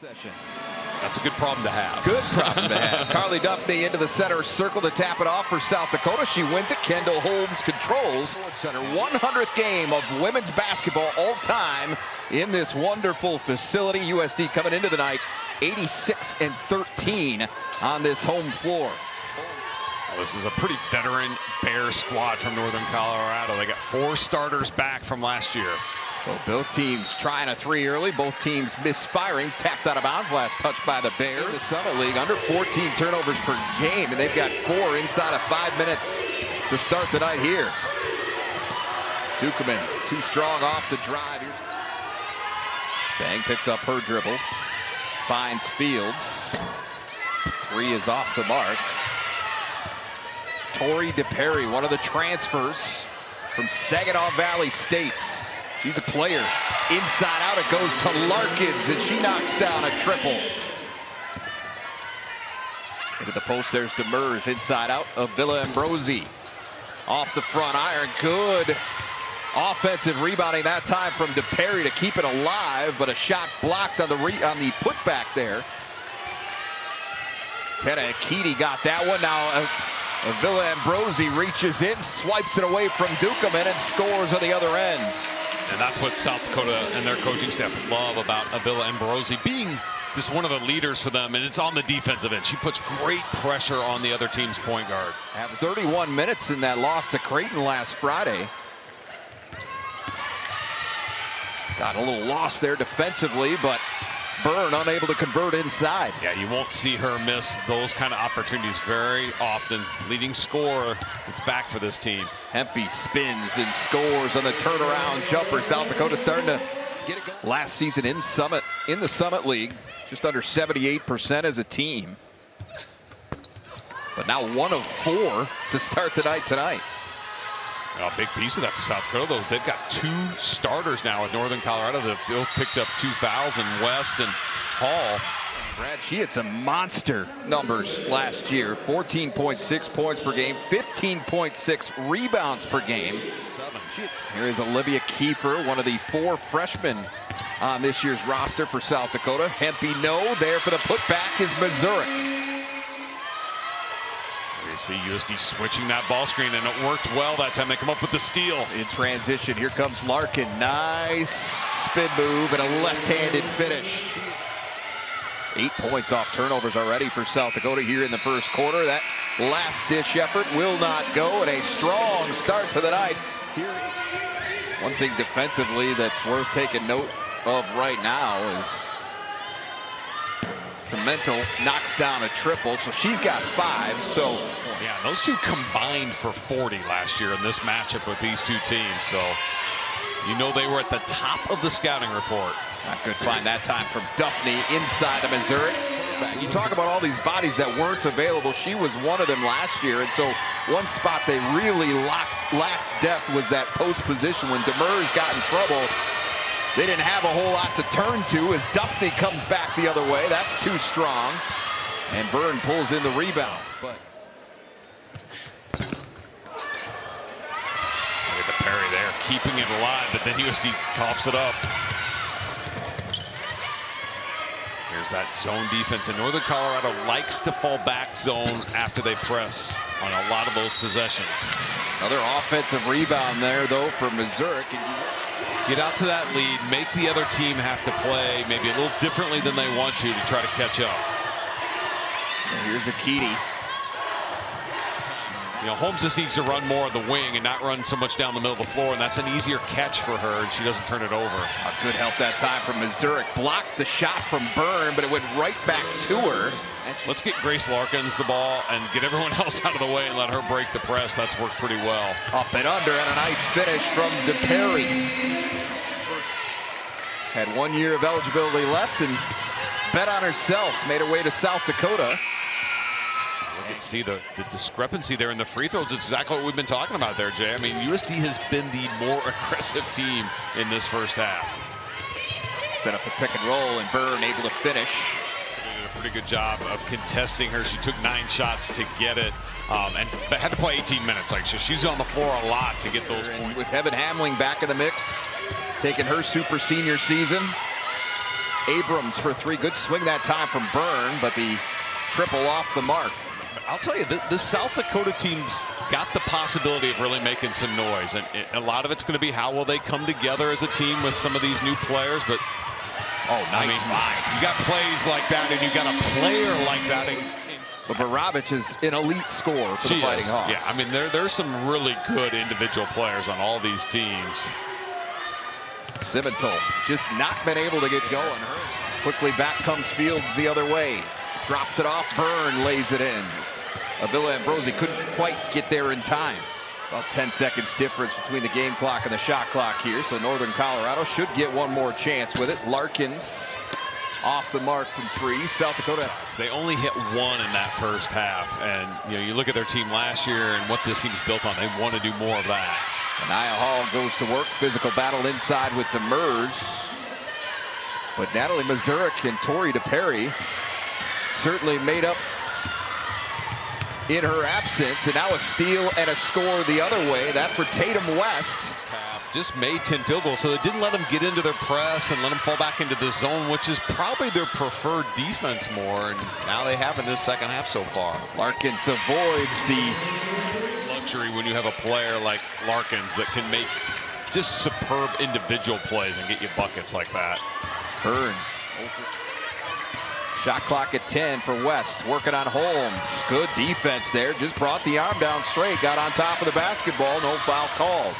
Session. That's a good problem to have. Good problem to have. Carly Duffney into the center circle to tap it off for South Dakota. She wins it. Kendall Holmes controls. Center 100th game of women's basketball all time in this wonderful facility. USD coming into the night 86-13 on this home floor. Well, this is a pretty veteran Bear squad from Northern Colorado. They got 4 starters back from last year. So both teams trying a 3 early. Both teams misfiring. Tapped out of bounds. Last touch by the Bears. The Summit League under 14 turnovers per game, and they've got 4 inside of 5 minutes to start the night here. Dukeman too strong off the drive. Bang picked up her dribble. Finds Fields. 3 is off the mark. Tori DePerry, one of the transfers from Saginaw Valley State. She's a player. Inside out, it goes to Larkins, and she knocks down a triple. Into the post, there's Demers. Inside out of Villa Ambrosi. Off the front iron, good offensive rebounding that time from DePerry to keep it alive, but a shot blocked on the putback there. Tena Akiti got that one. Now Villa Ambrosi reaches in, swipes it away from Dukeman, and scores on the other end. And that's what South Dakota and their coaching staff love about Avila Ambrosi being just one of the leaders for them, and it's on the defensive end. She puts great pressure on the other team's point guard. Have 31 minutes in that loss to Creighton last Friday. Got a little lost there defensively, but Byrne unable to convert inside. Yeah, you won't see her miss those kind of opportunities very often. Leading scorer, it's back for this team. Hempy spins and scores on the turnaround jumper. South Dakota starting to get it going. Last season in the Summit League, just under 78% as a team. But now 1 of 4 to start the night tonight. A big piece of that for South Dakota, though, is they've got 2 starters now with Northern Colorado. They've both picked up 2 fouls in West and Hall. Brad, she had some monster numbers last year. 14.6 points per game, 15.6 rebounds per game. Here is Olivia Kiefer, one of the 4 freshmen on this year's roster for South Dakota. Hempy no, there for the putback is Missouri. You see USD switching that ball screen, and it worked well that time. They come up with the steal. In transition, here comes Larkin. Nice spin move and a left-handed finish. 8 points off turnovers already for South Dakota here in the first quarter. That last dish effort will not go, and a strong start to the night. One thing defensively that's worth taking note of right now is Cemental knocks down a triple, so she's got 5. So yeah, those 2 combined for 40 last year in this matchup with these 2 teams. So you know they were at the top of the scouting report. Not good find that time from Duffney inside of Missouri. You talk about all these bodies that weren't available. She was one of them last year, and so one spot they really lacked depth was that post position. When Demers got in trouble, they didn't have a whole lot to turn to as Duffney comes back the other way. That's too strong. And Byrne pulls in the rebound. But look at the Perry there, keeping it alive, but then USD coughs it up. Here's that zone defense, and Northern Colorado likes to fall back zone after they press on a lot of those possessions. Another offensive rebound there, though, for Missouri. Get out to that lead, make the other team have to play maybe a little differently than they want to try to catch up. So here's Akiti. You know, Holmes just needs to run more of the wing and not run so much down the middle of the floor, and that's an easier catch for her, and she doesn't turn it over. A good help that time from Missouri. Blocked the shot from Byrne, but it went right back to her. Let's get Grace Larkins the ball and get everyone else out of the way and let her break the press. That's worked pretty well. Up and under, and a nice finish from DePerry. Had 1 year of eligibility left and bet on herself. Made her way to South Dakota. You can see the discrepancy there in the free throws. It's exactly what we've been talking about there, Jay. I mean, USD has been the more aggressive team in this first half. Set up a pick and roll, and Byrne able to finish. They did a pretty good job of contesting her. She took 9 shots to get it, and had to play 18 minutes. Like, so she's on the floor a lot to get those points. With Heaven Hamling back in the mix, taking her super senior season. Abrams for three. Good swing that time from Byrne, but the triple off the mark. I'll tell you, the South Dakota team's got the possibility of really making some noise, and a lot of it's going to be how will they come together as a team with some of these new players. But nice find. You got plays like that, and you got a player like that. But Baravich is an elite scorer for the Fighting Hawks. Yeah, I mean, there's some really good individual players on all these teams. Cimental just not been able to get going. Quickly back comes Fields the other way. Drops it off. Byrne lays it in. Avila Ambrosi couldn't quite get there in time. About 10 seconds difference between the game clock and the shot clock here. So Northern Colorado should get one more chance with it. Larkins off the mark from three. South Dakota. They only hit one in that first half. And you look at their team last year and what this team's built on. They want to do more of that. Nia Hall goes to work. Physical battle inside with Demers. But Natalie Mazurek and Tori DePerry certainly made up in her absence. And now a steal and a score the other way. That for Tatum West. Just made 10 field goals, so they didn't let them get into their press and let them fall back into the zone, which is probably their preferred defense more. And now they have in this second half so far. Larkins avoids the luxury when you have a player like Larkins that can make just superb individual plays and get you buckets like that. Byrne. Shot clock at 10 for West. Working on Holmes. Good defense there. Just brought the arm down straight. Got on top of the basketball. No foul called.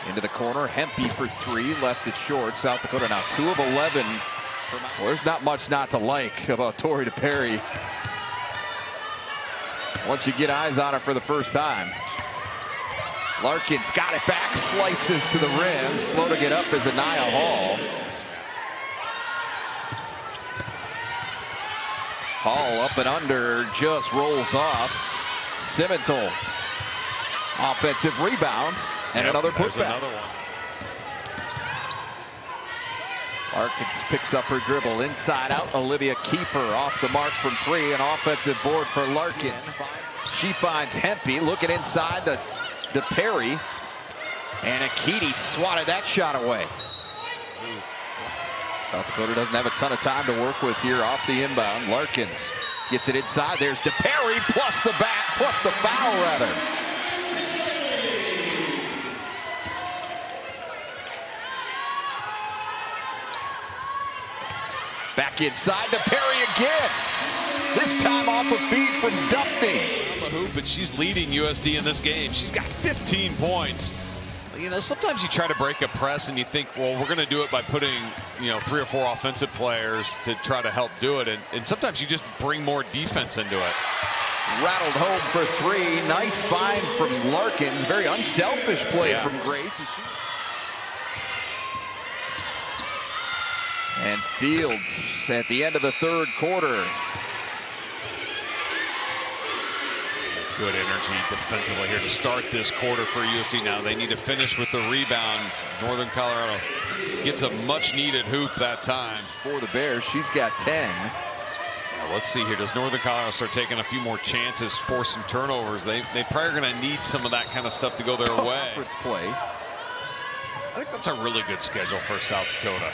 Into the corner. Hempy for three. Left it short. South Dakota now 2 of 11. Well, there's not much not to like about Tori DePerry once you get eyes on her for the first time. Larkins got it back, slices to the rim. Slow to get up is Nia Hall. Hall up and under, just rolls off. Cimental, offensive rebound, and another putback. Another one. Larkins picks up her dribble inside out. Olivia Kiefer off the mark from three. An offensive board for Larkins. She finds Hempy looking inside the DePerry, and Akiti swatted that shot away. South Dakota doesn't have a ton of time to work with here off the inbound. Larkins gets it inside. There's DePerry plus the back, plus the foul rather. Back inside, DePerry again. This time off a feed from Duffney. Hoop, but she's leading USD in this game. She's got 15 points. Sometimes you try to break a press and you think, well, we're going to do it by putting 3 or 4 offensive players to try to help do it, and sometimes you just bring more defense into it. Rattled home for three. Nice find from Larkins. Very unselfish play from Grace. And Fields at the end of the third quarter. Good energy defensively here to start this quarter for USD. Now they need to finish with the rebound. Northern Colorado gets a much needed hoop that time. For the Bears, she's got 10. Now let's see here. Does Northern Colorado start taking a few more chances, force some turnovers? They probably are going to need some of that kind of stuff to go their way. Conference play. I think that's a really good schedule for South Dakota.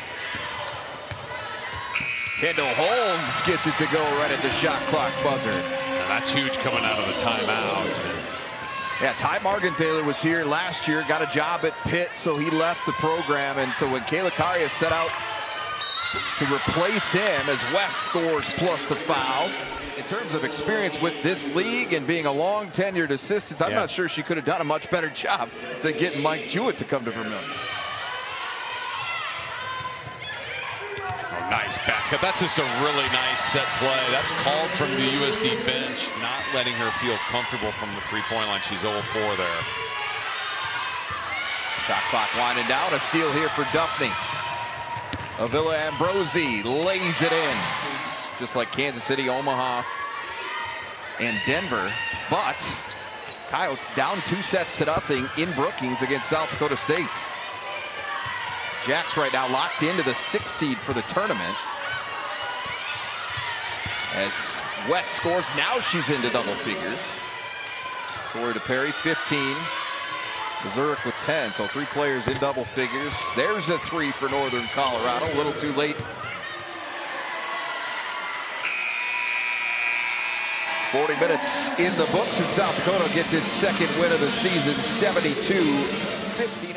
Kendall Holmes gets it to go right at the shot clock buzzer. Now that's huge coming out of the timeout. Yeah, Ty Morgenthaler was here last year, got a job at Pitt, so he left the program. And so when Kayla Karia set out to replace him as West scores plus the foul. In terms of experience with this league and being a long tenured assistant, I'm not sure she could have done a much better job than getting Mike Jewett to come to Vermillion. Nice back cut. That's just a really nice set play. That's called from the USD bench, not letting her feel comfortable from the three-point line. She's 0-4 there. Shot clock winding down. A steal here for Duffney. Avila Ambrosi lays it in. Just like Kansas City, Omaha, and Denver. But Coyotes down 2-0 in Brookings against South Dakota State. Jacks right now locked into the 6th seed for the tournament. As West scores, now she's into double figures. Tori DePerry, 15. Zurich with 10, so 3 players in double figures. There's a 3 for Northern Colorado, a little too late. 40 minutes in the books, and South Dakota gets its second win of the season, 72-59.